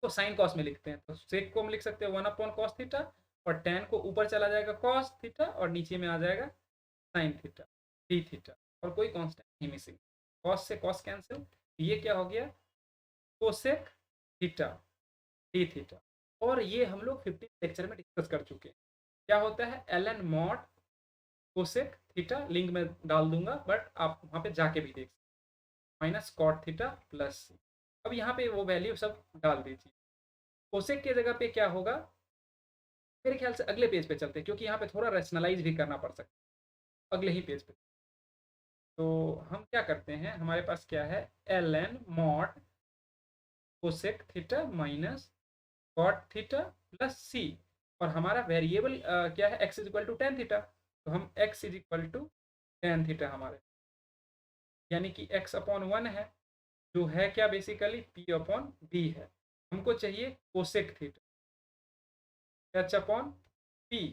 A: तो साइन कॉस में लिखते हैं, तो सेक को हम लिख सकते हैं 1 अपॉन कॉस थीटा, और टेन को ऊपर चला जाएगा कॉस थीटा और नीचे में आ जाएगा साइन थीटा डी थीटा, और कोई कांस्टेंट नहीं मिसिंग। कॉस से कॉस कैंसिल, ये क्या हो गया कोसेक थीटा डी थीटा। और ये हम लोग 15 लेक्चर में डिस्कस कर चुके हैं, क्या होता है l N mod cosec theta, link में डाल दूंगा बट आप वहाँ पे जाके भी देख सकते, माइनस कॉट थीटा प्लस। अब यहाँ पे वो वैल्यू सब डाल दीजिए। कोसेक के जगह पे क्या होगा, मेरे ख्याल से अगले पेज पे चलते हैं क्योंकि यहाँ पे थोड़ा रैशनलाइज भी करना पड़ सकता है अगले ही पेज पे। तो हम क्या करते हैं, हमारे पास क्या है l N mod cosec theta minus cot theta plus c, और हमारा वेरिएबल क्या है x is equal to tan theta, तो हम x is equal to tan theta हमारे, यानी कि एक्स अपॉन वन है, जो है क्या बेसिकली पी अपॉन बी है। हमको चाहिए cosec theta H upon P,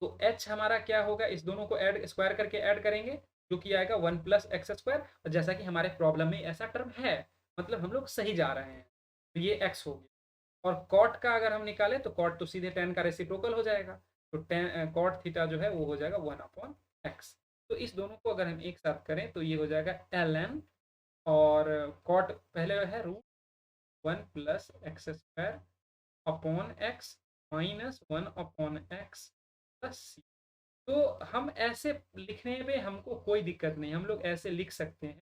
A: तो एच हमारा क्या होगा, इस दोनों को ऐड स्क्वायर करके ऐड करेंगे जो कि आएगा 1 प्लस एक्स स्क्वायर, और जैसा कि हमारे प्रॉब्लम में ऐसा टर्म है मतलब हम लोग सही जा रहे हैं, तो ये एक्स हो गया। और कॉट का अगर हम निकालें तो कॉट तो सीधे टेन का रेसिप्रोकल हो जाएगा, तो टेन कॉट थीटा जो है वो हो जाएगा 1 अपॉन एक्स। तो इस दोनों को अगर हम एक साथ करें तो ये हो जाएगा एल एन, और कॉट पहले है root 1 plus x square upon x minus 1 upon x plus सी। तो हम ऐसे लिखने में हमको कोई दिक्कत नहीं, हम लोग ऐसे लिख सकते हैं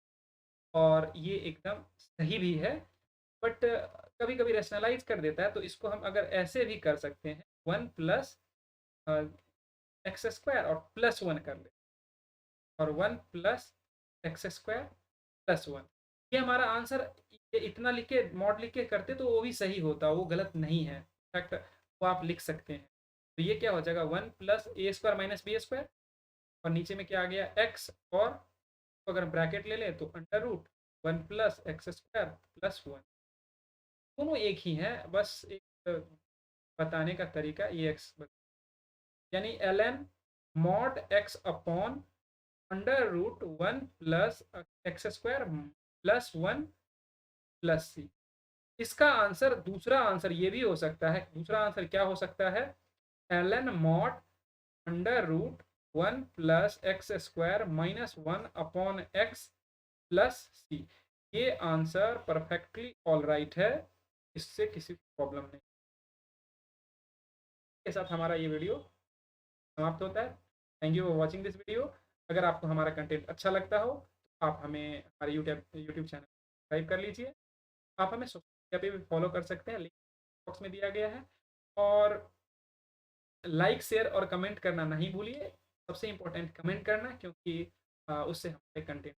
A: और ये एकदम सही भी है, बट कभी कभी रैशनलाइज कर देता है, तो इसको हम अगर ऐसे भी कर सकते हैं 1 प्लस एक्स स्क्वायर और प्लस 1 कर ले, और 1 प्लस एक्स स्क्वायर प्लस 1, ये हमारा आंसर। ये इतना लिख के मॉड लिख के करते तो वो भी सही होता, वो गलत नहीं है, इनफैक्ट वो आप लिख सकते हैं। तो ये क्या हो जाएगा 1 plus a square minus B square, और नीचे में क्या आ गया एक्स, और तो अगर ब्रैकेट ले लें तो under root 1 plus x square plus 1, दोनों एक ही हैं, बस एक बताने का तरीका ये एक्स, यानी l N mod x upon under root 1 plus x square plus 1 plus c. इसका आंसर, दूसरा आंसर ये भी हो सकता है, दूसरा आंसर क्या हो सकता है l N mod under root 1 plus x square minus 1 upon x plus सी। ये आंसर परफेक्टली ऑल राइट है, इससे किसी प्रॉब्लम नहीं। के साथ हमारा ये वीडियो समाप्त होता है। Thank you for watching this video. अगर आपको हमारा कंटेंट अच्छा लगता हो तो आप हमें हमारे यूट्यूब चैनल सब्सक्राइब कर लीजिए। आप हमें सोशल मीडिया पे भी फॉलो कर सकते हैं, लिंक बॉक्स में दिया गया है। और लाइक शेयर और कमेंट करना नहीं भूलिए, सबसे इम्पोर्टेंट कमेंट करना, क्योंकि उससे हमारे कंटेंट